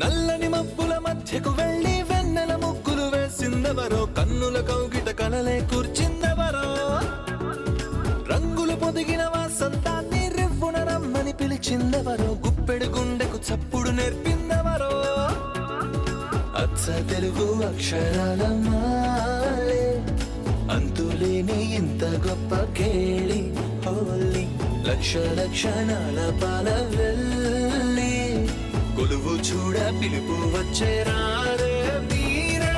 నల్లని మబ్బుల మధ్యకు వెళ్ళి వెన్నెల ముగ్గులు వేసిందెవరో, కన్నుల కౌగిట కలలే కూర్చిందెవరో, రంగులు పొదిగిన వాసంతాన్ని రివ్వున రమ్మని పిలిచిందెవరో, గుప్పెడు గుండెకు చప్పుడు నేర్పిందెవరో, అచ్చ తెలుగు అక్షరాల మాలే అంతులేని ఇంత గొప్ప కేళి హోలీ, లక్ష లక్షణాల పాల వెళ్ళి కొలువు చూడ పిలుపు వచ్చేరారే మీరే.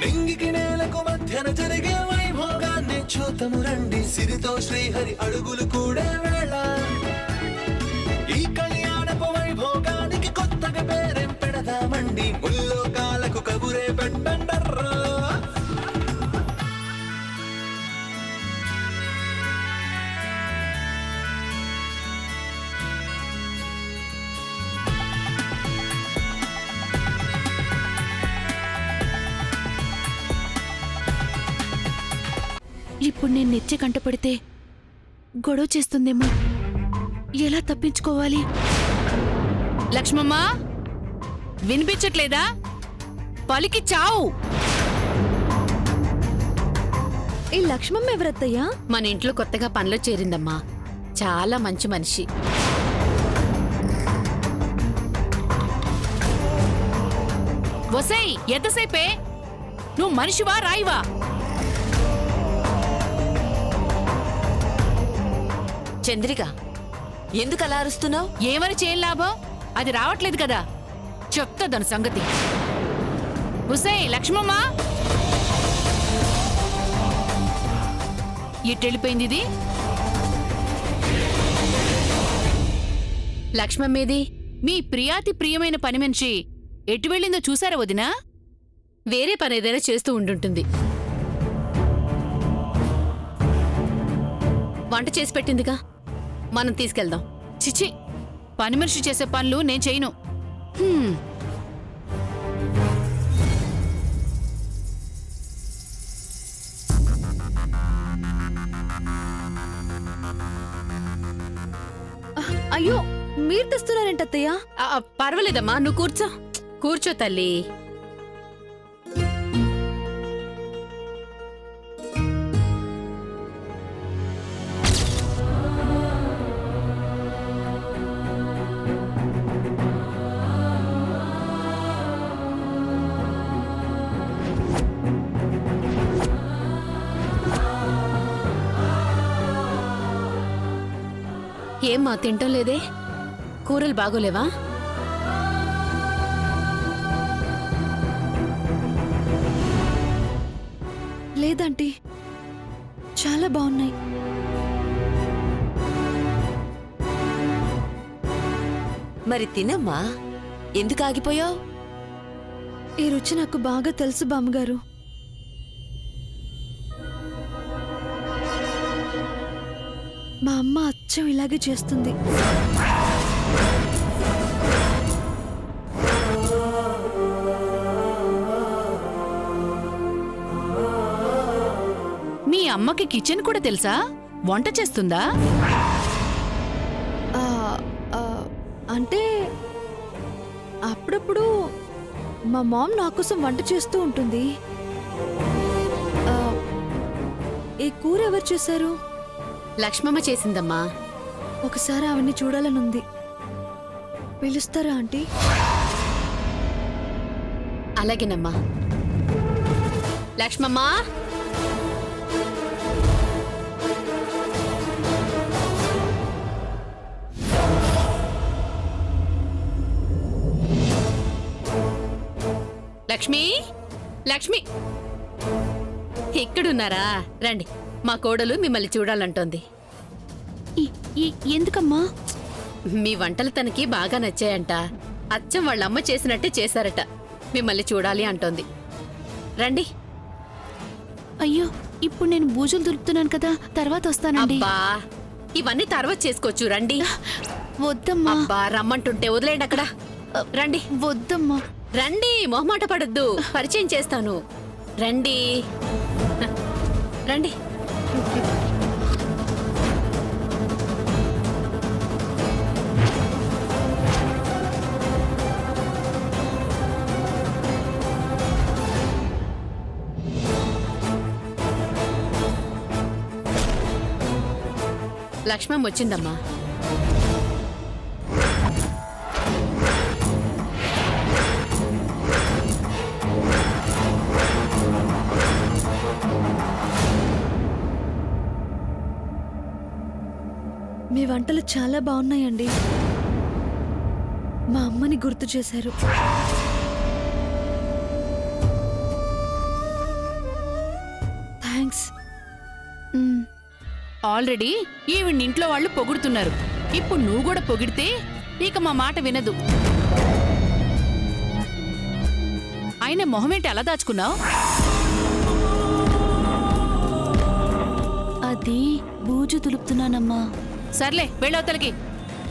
నింగికి నేలకు మధ్యన జరిగే వైభోగాన్ని చూతము రండి, సిరితో శ్రీహరి అడుగులు కూడే వేళ, ఈ కళ్యాణపు వైభోగానికి కొత్తగా పేరేం పెడదామండి, ముల్లోకాలకు కబురే పెట్టండర్రా. ఇప్పుడు నేను నెత్తి కంటపడితే గొడవ చేస్తుందేమో, ఎలా తప్పించుకోవాలి? లక్ష్మమ్మ, వినిపించట్లేదా? పలికి చావు. ఈ లక్ష్మమ్మ ఎవరత్తయ్యా? మన ఇంట్లో కొత్తగా పనిలో చేరిందమ్మా, చాలా మంచి మనిషి. వసేయ్, ఎంతసేపే? నువ్వు మనిషివా రాయివా? చంద్రిక, ఎందుకు అలా అరుస్తున్నావు? ఏమని చేయని లాభం, అది రావట్లేదు కదా, చెప్తా దాని సంగతి. హుసే లక్ష్మమ్మ, ఎట్టెళ్ళిపోయింది ఇది? లక్ష్మమ్మేది? మీ ప్రియాతి ప్రియమైన పని మనిషి ఎటు వెళ్ళిందో చూసారా వదినా? వేరే పని ఏదైనా చేస్తూ ఉండుంటుంది. వంట చేసి పెట్టిందిగా, మనం తీసుకెళ్దాం. చిచి, పని మనిషి చేసే పనులు నేను చేయను. అయ్యో, మీరు తెస్తున్నారేంటత్తయ్యా? పర్వాలేదమ్మా, నువ్వు కూర్చో. కూర్చో తల్లి. ఏమ్మా, తింటం లేదే? కూరలు బాగోలేవా? లేదంటీ, చాలా బాగున్నాయి. మరి తినమ్మా, ఎందుకు ఆగిపోయావు? ఈ రుచి నాకు బాగా తెలుసు బామ్మగారు. మా అమ్మ అచ్చం ఇలాగే చేస్తుంది. మీ అమ్మకి కిచెన్ కూడా తెలుసా? వంట చేస్తుందా? ఆ, ఆ, అంటే అప్పుడప్పుడు మా మామ్ నా కోసం వంట చేస్తూ ఉంటుంది. ఆ, ఈ కూర ఎవరు చేశారు? లక్ష్మమ్మ చేసిందమ్మా. ఒకసారి అవన్నీ చూడాలనుంది. పిలుస్తారా ఆంటీ? అలాగేనమ్మా. లక్ష్మమ్మ, లక్ష్మి, లక్ష్మి, ఇక్కడున్నారా? రండి, మా కోడలు మిమ్మల్ని చూడాలంటోంది. ఎందుకమ్మా? మీ వంటలు తనకి బాగా నచ్చాయంట. అచ్చం వాళ్ళమ్మ చేసినట్టే చేశారట. మిమ్మల్ని చూడాలి అంటోంది. రండి. అయ్యో, ఇప్పుడు నేను బూజులు దులుపుతున్నాను కదా, తర్వాత వస్తానండి. అబ్బా, ఇవన్నీ తర్వాత చేసుకోవచ్చు. రండి. వద్దమ్మా. అబ్బా, రమ్మంటుంటే వదిలేండి అక్కడ. రండి. వద్దమ్మా. రండి, మొహమాట పడొద్దు, పరిచయం చేస్తాను. రండి రండి. లక్ష్మణ్ వచ్చిందమ్మా. మీ వంటలు చాలా బాగున్నాయండి. మా అమ్మని గుర్తు చేశారు. థ్యాంక్స్. ఆల్రెడీ ఈవిడ్ని ఇంట్లో వాళ్ళు పొగుడుతున్నారు. ఇప్పుడు నువ్వు కూడా పొగిడితే ఇక మా మాట వినదు. ఆయన మొహమేంటి అలా దాచుకున్నావు? అది బూజు తులుపుతున్నానమ్మా. సర్లే వెళ్ళవతలకి.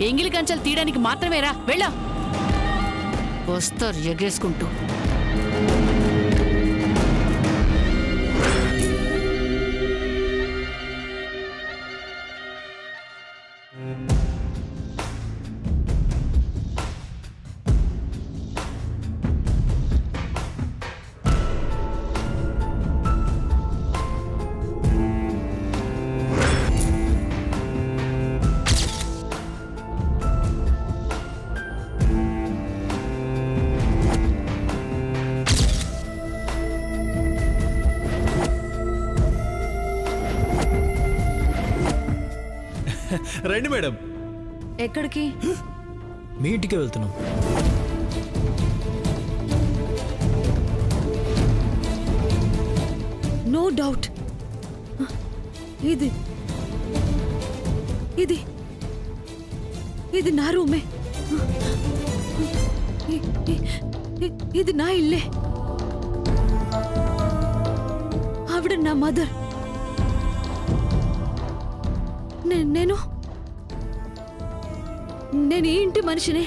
ఎంగిలి కంచెలు తీయడానికి మాత్రమేరా, వెళ్ళా. వస్తారు ఎగేసుకుంటూ. రండి మేడం. ఎక్కడికి? మీ ఇంటికే వెళ్తున్నాం. No doubt. ఇది ఇది ఇది నా రూమే. ఇది నా ఇల్లే. ఆవిడ నా మదర్. నేను నేను ఈ ఇంటి మనిషినే.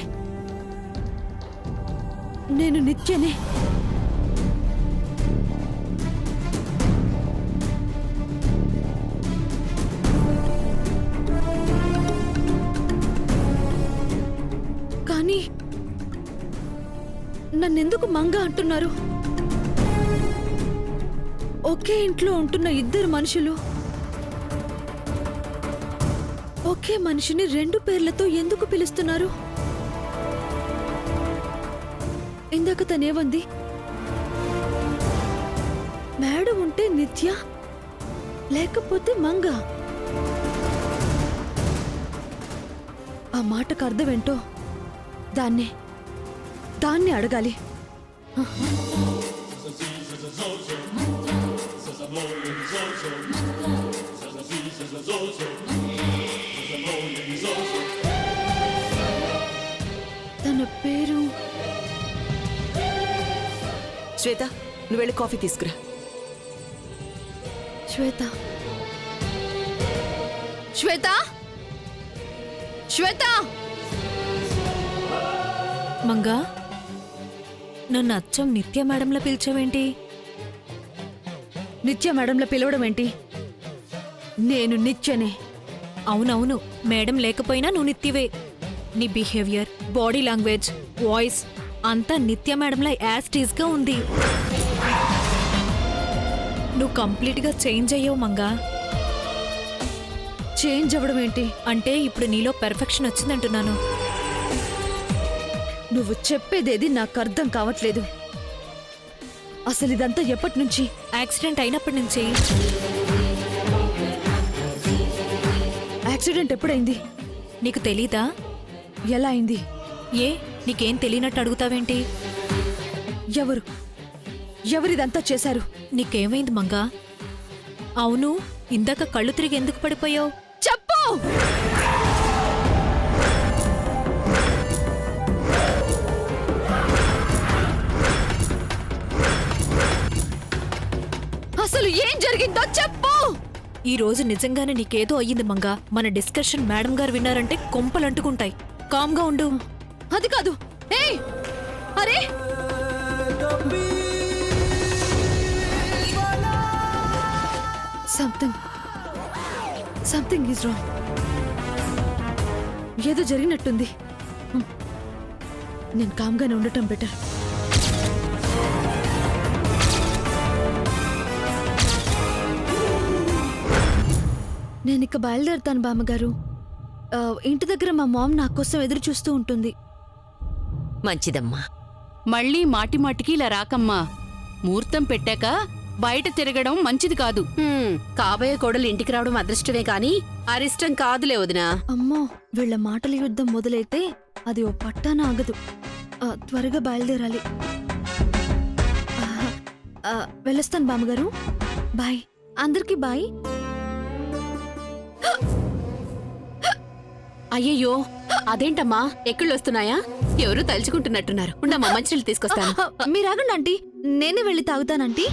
నేను నిత్యనే. కానీ నన్నెందుకు మంగ అంటున్నారు? ఒకే ఇంట్లో ఉంటున్న ఇద్దరు మనుషులు ఒకే మనిషిని రెండు పేర్లతో ఎందుకు పిలుస్తున్నారు? ఇందాక తనేవంది? మేడం ఉంటే నిత్య, లేకపోతే మంగ. ఆ మాటకు అర్థమేంటో దాన్ని అడగాలి. తన పేరు శ్వేత, నువ్వు వెళ్ళి కాఫీ తీసుకురా. శ్వేత. శ్వేత శ్వేత మంగా, నన్ను అచ్చం నిత్య మేడంలా పిలిచావేంటి? నిత్య మేడంలో పిలవడం ఏంటి? నేను నిత్యనే. అవునవును, మేడం లేకపోయినా నువ్వు నిత్యవే. నీ బిహేవియర్, బాడీ లాంగ్వేజ్, వాయిస్ అంతా నిత్య మేడంలా యాస్టీస్గా ఉంది. నువ్వు కంప్లీట్గా చేంజ్ అయ్యావు మంగా. చేంజ్ అవ్వడం ఏంటి? అంటే ఇప్పుడు నీలో పెర్ఫెక్షన్ వచ్చిందంటున్నాను. నువ్వు చెప్పేదేది నాకు అర్థం కావట్లేదు. అసలు ఇదంతా ఎప్పటి నుంచి? యాక్సిడెంట్ అయినప్పటి నుంచి. యాక్సిడెంట్ ఎప్పుడైంది? నీకు తెలీదా? ఎలా అయింది? ఏ, నీకేం తెలియనట్టు అడుగుతావేంటి? ఎవరిదంతా చేశారు? నీకేమైంది మంగా? అవును, ఇందాక కళ్ళు తిరిగి ఎందుకు పడిపోయావు? చెప్పు. అసలు ఏం జరిగిందో చెప్పు. ఈ రోజు నిజంగానే నీకేదో అయ్యింది మంగా. మన డిస్కషన్ మేడం గారు విన్నారంటే కొంపలంటుకుంటాయి. కామ్గా ఉండు. అది కాదు. ఏయ్, అరే, సంథింగ్ ఈజ్ రాంగ్. ఏదో జరిగినట్టుంది. నేను కామ్గానే ఉండటం బెటర్. నేను ఇక బయలుదేరుతాను బామ్మగారు. ఇంటి దగ్గర మా మామ్ నా కోసం ఎదురు చూస్తూ ఉంటుంది. మంచిదమ్మా. మళ్ళీ మాటిమాటికి ఇలా రాకమ్మా. ముహూర్తం పెట్టాక బయట తిరగడం మంచిది కాదు. కాబోయే కోడలు ఇంటికి రావడం అదృష్టమే కాని అరిష్టం కాదులే వదినా. అమ్మో, వీళ్ళ మాటల యుద్ధం మొదలైతే అది ఓ పట్టాన ఆగదు. త్వరగా బయలుదేరాలి. వెళ్ళొస్తాను బామ్మగారు. బాయ్. అందరికీ బాయ్. అయ్యయ్యో, అదేంటమ్మా ఎక్కళ్ళు వస్తున్నాయా? ఎవరు తలుచుకుంటున్నట్టున్నారు. ఉండమ్మా, మంచినీళ్ళు తీసుకొస్తాను. మీరాగండి ఆంటీ, నేనే వెళ్ళి తాగుతానంటీ.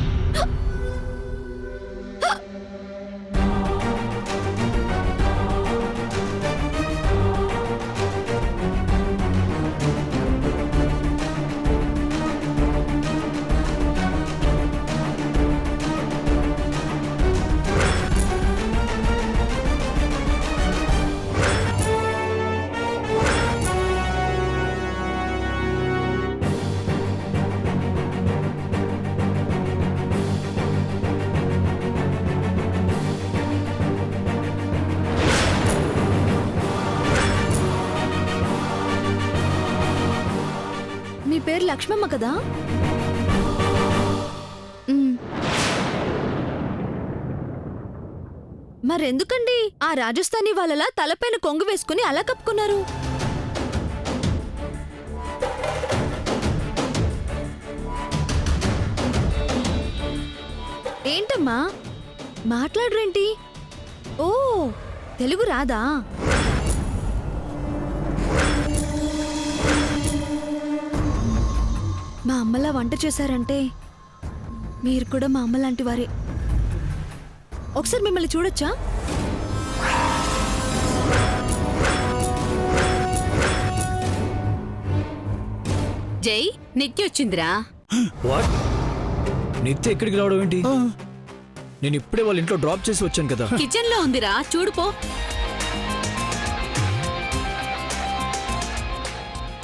మీ పేరు లక్ష్మమ్మ కదా? మరెందుకండి ఆ రాజస్థానీ వాళ్ళలా తలపైన కొంగు వేసుకుని అలా కప్పుకున్నారు? ఏంటమ్మా మాట్లాడరేంటి? ఓ, తెలుగు రాదా? మా అమ్మలా వంట చేశారంటే మీరు కూడా మా అమ్మ లాంటి వారే. ఒకసారి మిమ్మల్ని చూడొచ్చా? జై, నిత్య వచ్చిందిరా. వాట్? నిత్య ఎక్కడికి రావడం ఏంటి? నేను ఇప్పుడే వాళ్ళ ఇంట్లో డ్రాప్ చేసి వచ్చాను కదా. కిచెన్ లో ఉందిరా, చూడుపో.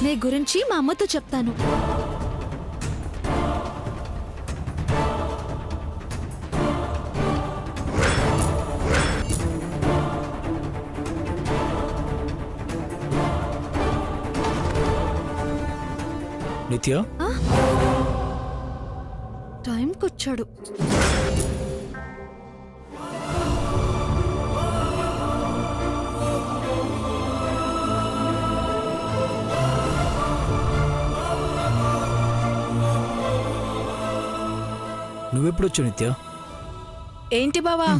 నీ గురించి మా అమ్మతో చెప్తాను. నిత్య, టైంకొచ్చాడు. నువ్వెప్పుడు వచ్చావు నిత్య? ఏంటి బావా,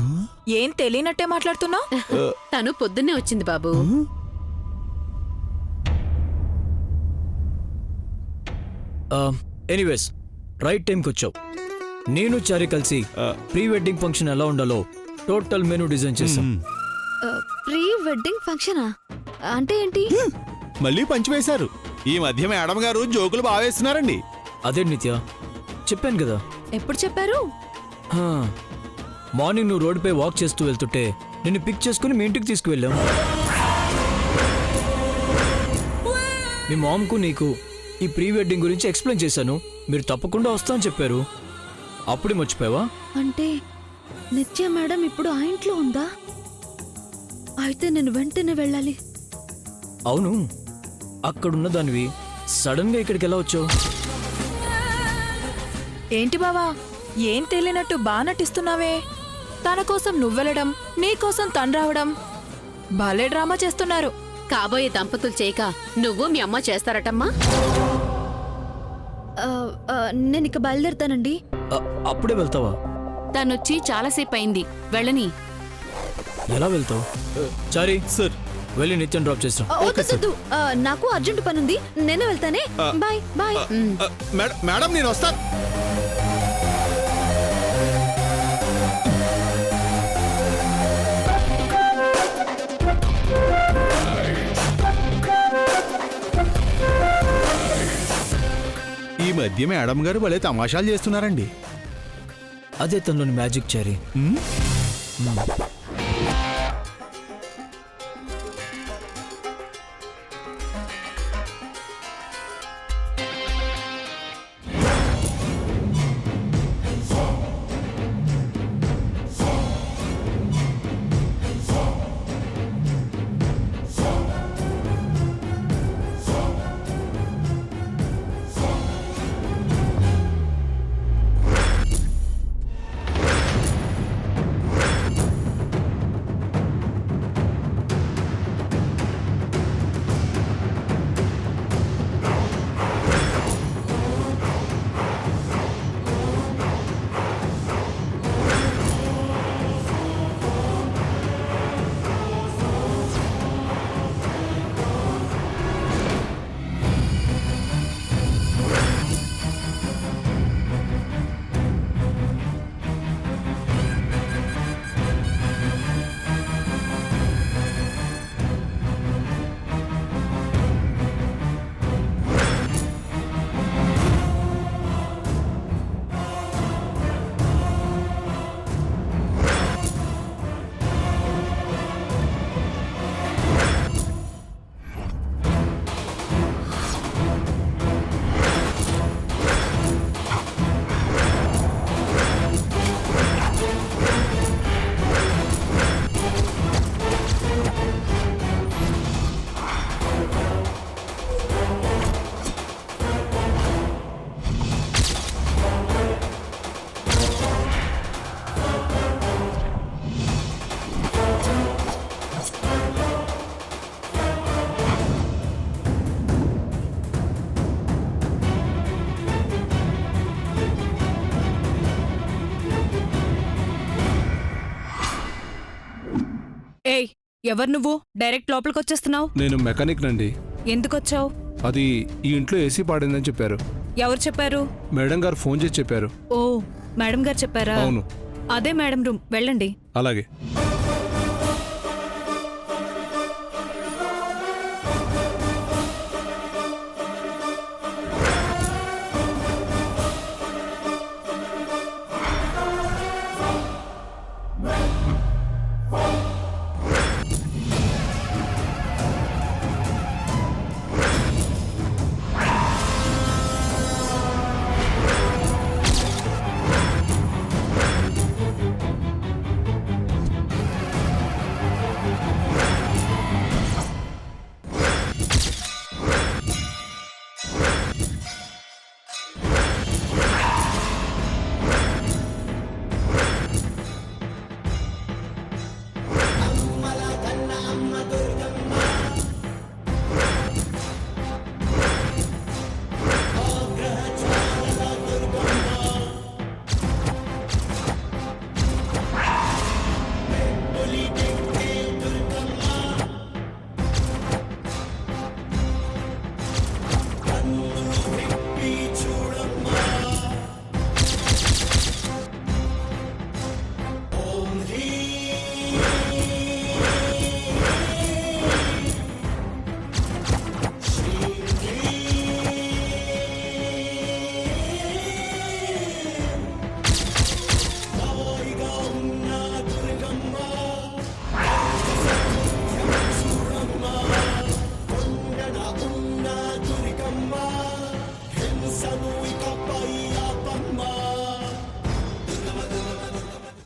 ఏం తెలియనట్టే మాట్లాడుతున్నావు? తను పొద్దున్నే వచ్చింది బాబు. ఎనీవేస్, రైట్ టైంకి వచ్చావు. నేను చారి కలిసి ప్రీ వెడ్డింగ్ ఫంక్షన్ ఎలా ఉండాలో టోటల్ మెనూ డిజైన్ చేశాం. ప్రీ వెడ్డింగ్ ఫంక్షనా అంటే ఏంటి? మళ్ళీ పంచివేశారు. ఈ మధ్య మేడం గారు జోకులు బాగా వేస్తున్నారండి. అదే నిత్య, చెప్పాను కదా. ఎప్పుడు చెప్పారు? మార్నింగ్ నువ్వు రోడ్డుపై వాక్ చేస్తూ వెళ్తుంటే నిన్ను పిక్ చేసుకుని మీ ఇంటికి తీసుకువెళ్ళాం. మీ మామ్కు నీకు ఈ ప్రీ వెడ్డింగ్ గురించి ఎక్స్ప్లెయిన్ చేశాను. మీరు తప్పకుండా వస్తా అని చెప్పారు. అప్పుడే మర్చిపోయావా? అంటే నిత్య మేడం ఇప్పుడు ఆ ఇంట్లో ఉందా? అయితే నేను వెంటనే వెళ్ళాలి. అవును, అక్కడున్న దానివి సడన్ గా ఇక్కడికి ఎలా వచ్చావు? ఏంటి బావా, ఏం తెలియనట్టు బాగా నటిస్తున్నావే? తన కోసం నువ్వెళ్ళడం, నీ కోసం తను రావడం, భలే డ్రామా చేస్తున్నారు. కాబోయే దంపతులు చేయక నువ్వు మీ అమ్మ చేస్తారటమ్మా. నేను ఇక బయలుదేరుతానండి. అప్పుడే వెళ్తావా? తనొచ్చి చాలాసేపు అయింది, వెళ్ళని. ఎలా వెళ్తావు? చారీ సార్, వెళ్ళి నిత్యం డ్రాప్ చేస్తా. వద్దు, నాకు అర్జెంట్ పని ఉంది, నేనే వెళ్తానే. Bye bye. మేడం నేను వస్తాను. ఈ మధ్య మేడం గారు భలే తమాషాలు చేస్తున్నారండి. అదే తనలోని మ్యాజిక్ చారీ. ఎవరు నువ్వు డైరెక్ట్ లోపలికి వచ్చేస్తున్నావు? నేను మెకానిక్ నండి. ఎందుకొచ్చావు? అది ఈ ఇంట్లో ఏసీ పాడిందని చెప్పారు. ఎవరు చెప్పారు? మేడం గారు ఫోన్ చేసి చెప్పారు. ఓ మేడం గారు చెప్పారా? అవును. అదే మేడం రూమ్, వెళ్ళండి. అలాగే.